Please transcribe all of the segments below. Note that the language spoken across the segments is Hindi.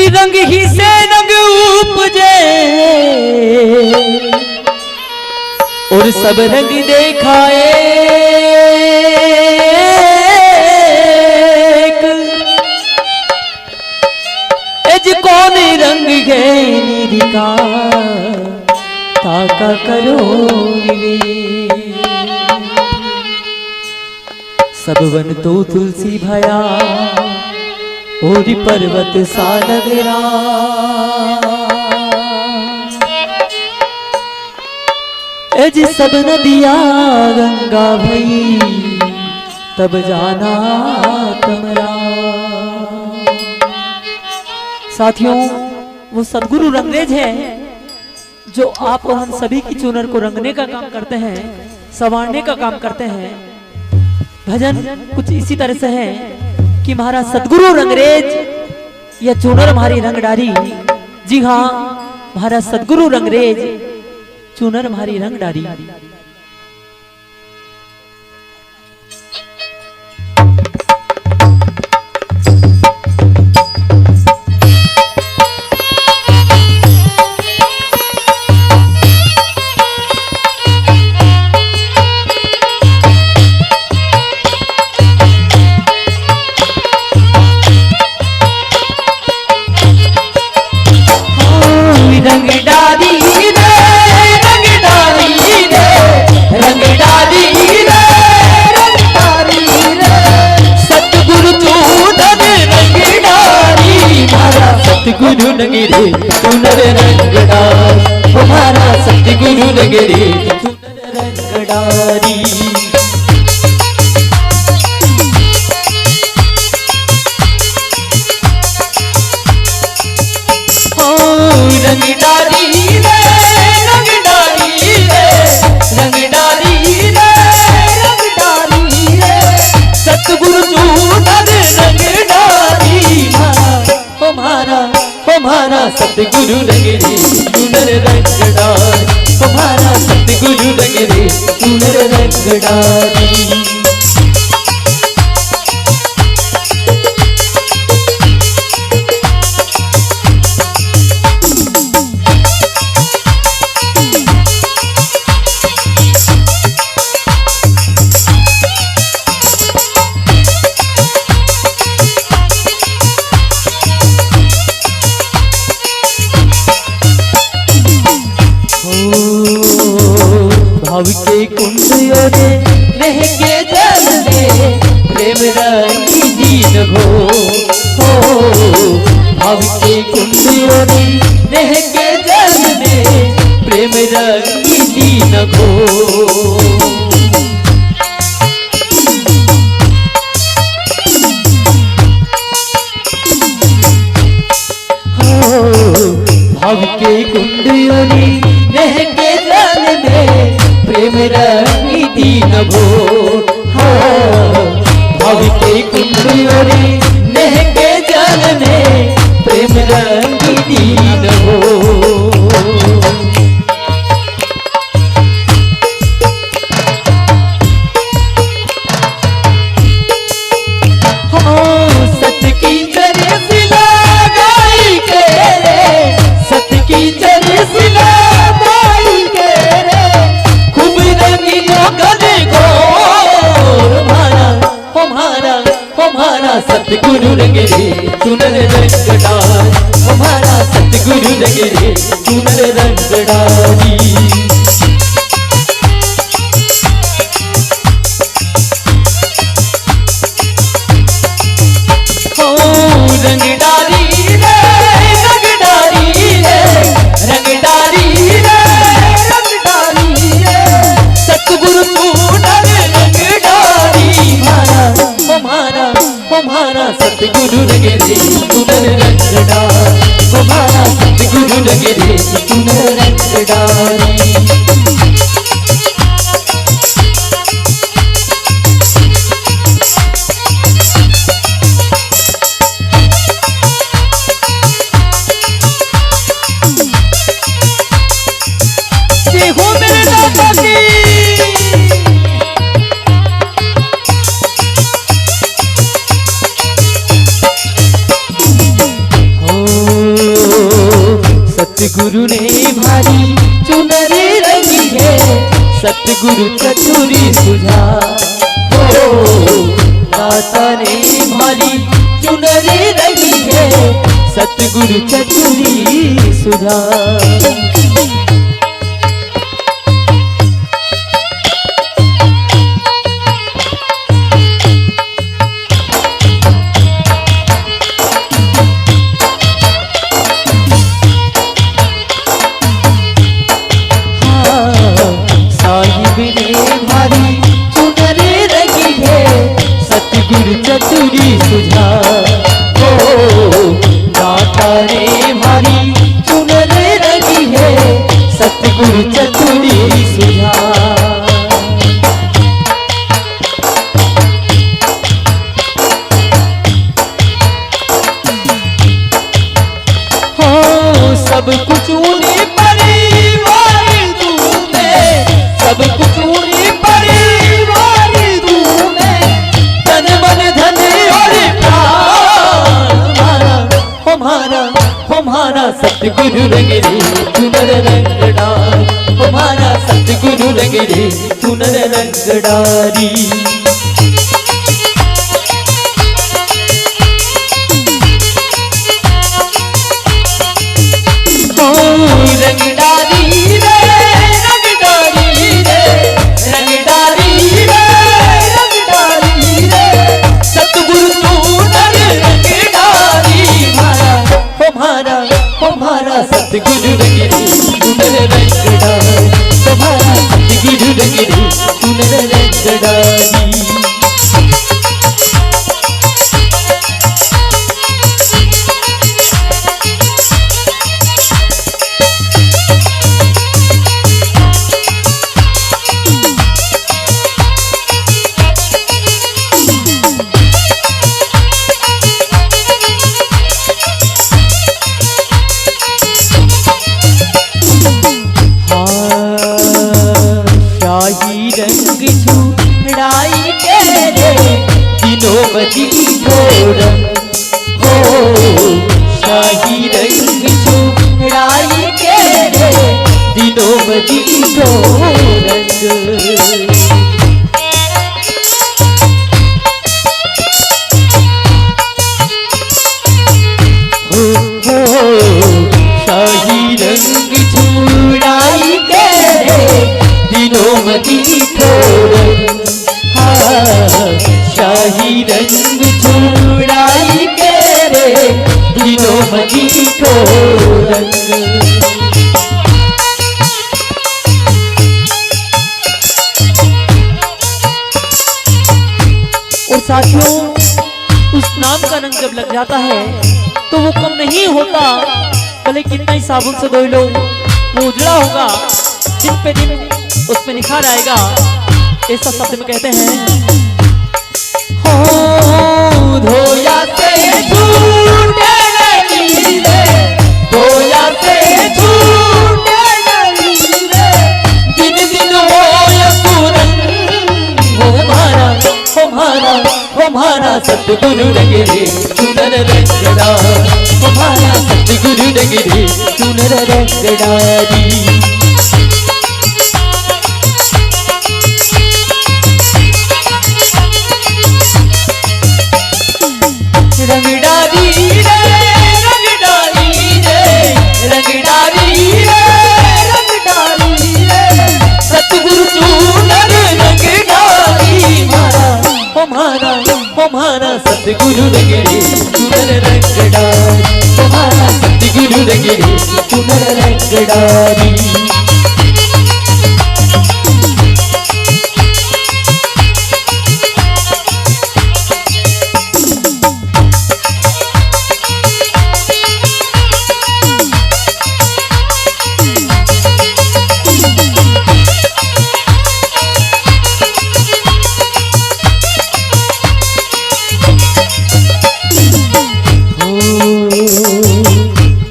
रंग ही से रंग उपजे और सब रंग देखाए। कौन रंग है निरिका ताका करो रे। सब वन तो तुलसी भया और पर्वत सा लगरा। एज सब नदिया गंगा भई तब जाना तमरा। साथियों, वो सदगुरु रंगरेज है जो आप और हम सभी की चुनर को रंगने का काम करते हैं, संवारने का काम करते हैं। भजन कुछ इसी तरह से है कि महाराज सदगुरु रंगरेज या चुनर हमारी रंग डारी। जी हाँ, महाराज सदगुरु रंगरेज चुनर हमारी रंग डारी। सतगुरु नगरी चुनर रंगडार, हमारा सतगुरु नगरी चुनर रंगडारी। रंगडारी रे रंगडारी रे रंगडारी रे रंगडारी रे सतगुरु चुनर रंगडारी। हमारा सतगुरु नगरी चुनर रंगडार, हमारा सतगुरु नगरी चुनर रंगडारी। भाव के कुंड महके जल में प्रेम रंगी दीन घो। भाव के कुंड महके जल में प्रेम रंगी दीन घो। भाव के कुंड महके जल में प्रेम रंगी दीन भो। भाव के कुंडली महके जल में प्रेम रंगी दीन भो। सत की चरसिला गाई के रे, सत की चरसिला गाई के रे खूब रंगीनो गले को। हमारा सतगुरु नगरी चुनर रंगडार, हमारा सतगुरु नगरी चुनर रंगडारी। रंगडारी रे रंगडारी रे रंगडारी रे रंगडारी रे सतगुरु चुनर रंगडारी। हमारा सतगुरु नगरी चुनर रंगडार, हमारा सतगुरु नगरी चुनर रंगडारी। सतगुरु ने भारी चुनरी रंगी है, सतगुरु चतुरी सुझा। दाता ने भारी चुनरी रंगी है, सतगुरु चतुरी सुझा। चतुरी सुझा। दाता ने भारी चुनरी रंगी है, सतगुरु चतुरी सुझा। हो सब कुछ उन्हीं परिवार तूने, सब कुछ उन्हीं परिवार तूने, तन मन धन और प्राण हमारा सतगुरु रंग रे चुनर रंग डार, हमारा सतगुरु रंग रे चुनर रंग डारी। रंगडारी रे रंगडारी रे रंगडारी रे रंगडारी रे, सतगुरु चुनर रंगडारी हमारा सतगुरु रंग रे चुनर रंगडारी, हमारा सतगुरु रंग रे चुनर रंगडारी। रंग छुड़ाई के रे दिनों बजी छोड़न, हो शाही रंग छुड़ाई के रे दिनों बजी छोड़न। शाही रंग छुड़ाई के रे दिनों मदी छोड़न, शाही रंग छुड़ाई के रे दिनों मदी छोड़न। और साथियों, उस नाम का रंग जब लग जाता है तो वो कम नहीं होता, भले कितना ही साबुन से धो लो वो उजड़ा होगा, दिन पे दिन उसमें निखार आएगा। ऐसा शब्द में कहते हैं, हो धोया से छूटे नहीं रे, धोया से छूटे नहीं रे, दिन दिन होया पूरन, हमारा सतगुरु रंग रे चुनर रंगडार, हमारा सतगुरु रंग रे चुनर रंगडारी। रंगडारी रे रंगडारी रे रंगडारी रे रंगडारी रे, सतगुरु चुनर रंगडारी हमारा सतगुरु रंग रे चुनर रंगडारी, हमारा सतगुरु रंग रे चुनर रंगडारी।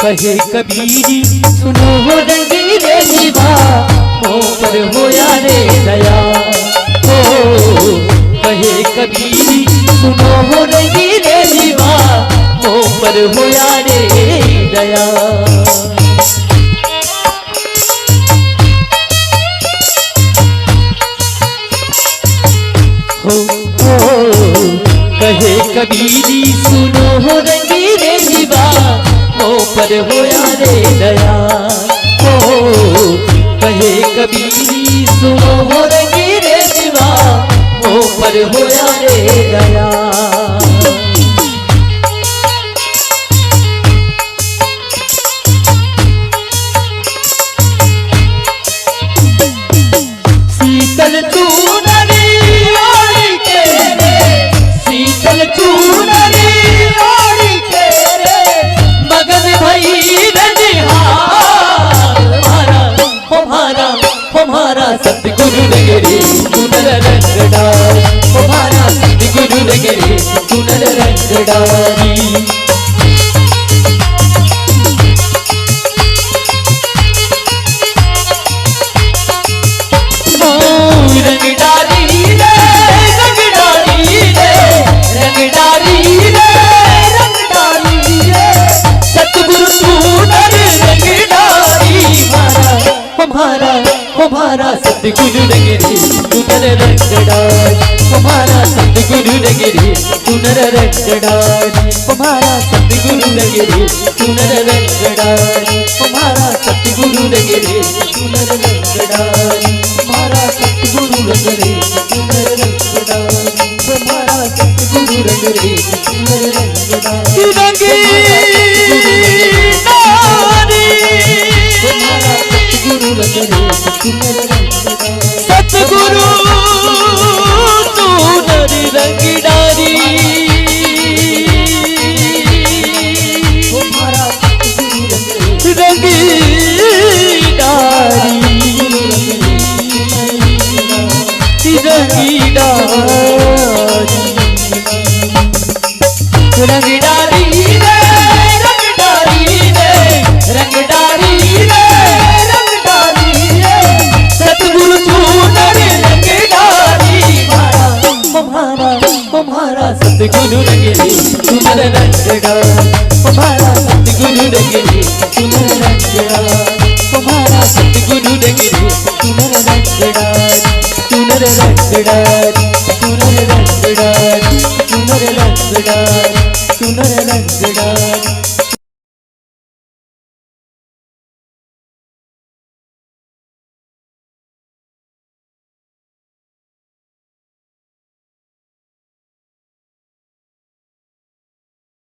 कहे कबीरी सुनो हो रंगीले जीवा, मोह पर होया रे दया, हो कहे कबीरी सुनो हो रंगीले जीवा, मोह पर होया रे दया। होया रे गया। शीतल चूनरी ओढ़ के रे, शीतल चूनरी ओढ़ के रे, मगन भई हमारा सतगुरु नगरी चुनर रंग डारी, हमारा सतगुरु नगरी चुनर रंग डारी। हमारा सतगुरु नगरी चुनर रंग डारी, हमारा सतगुरु नगरी चुनर रंग डारी, हमारा सतगुरु नगरी चुनर रंग डारी, हमारा सतगुरु नगरी चुनर रंग डारी, हमारा सतगुरु नगरी चुनर रंग डारी, हमारा सतगुरु नगरी चुनर रंग डारी। सतगुरु चुनर रंग डारी, रंग डारी, रंग डारी, रंग डारी रे, रंग डारी रे, रंग डारी रे, रंग डारी रे, सतगुरु चूनर रंग डारी। हमारा सतगुरु नगरी चुनर रंग डारी, हमारा सतगुरु नगरी चुनर रंग डारी, हमारा सतगुरु नगरी चुनर रंग डारी, चुनर रंग डारी।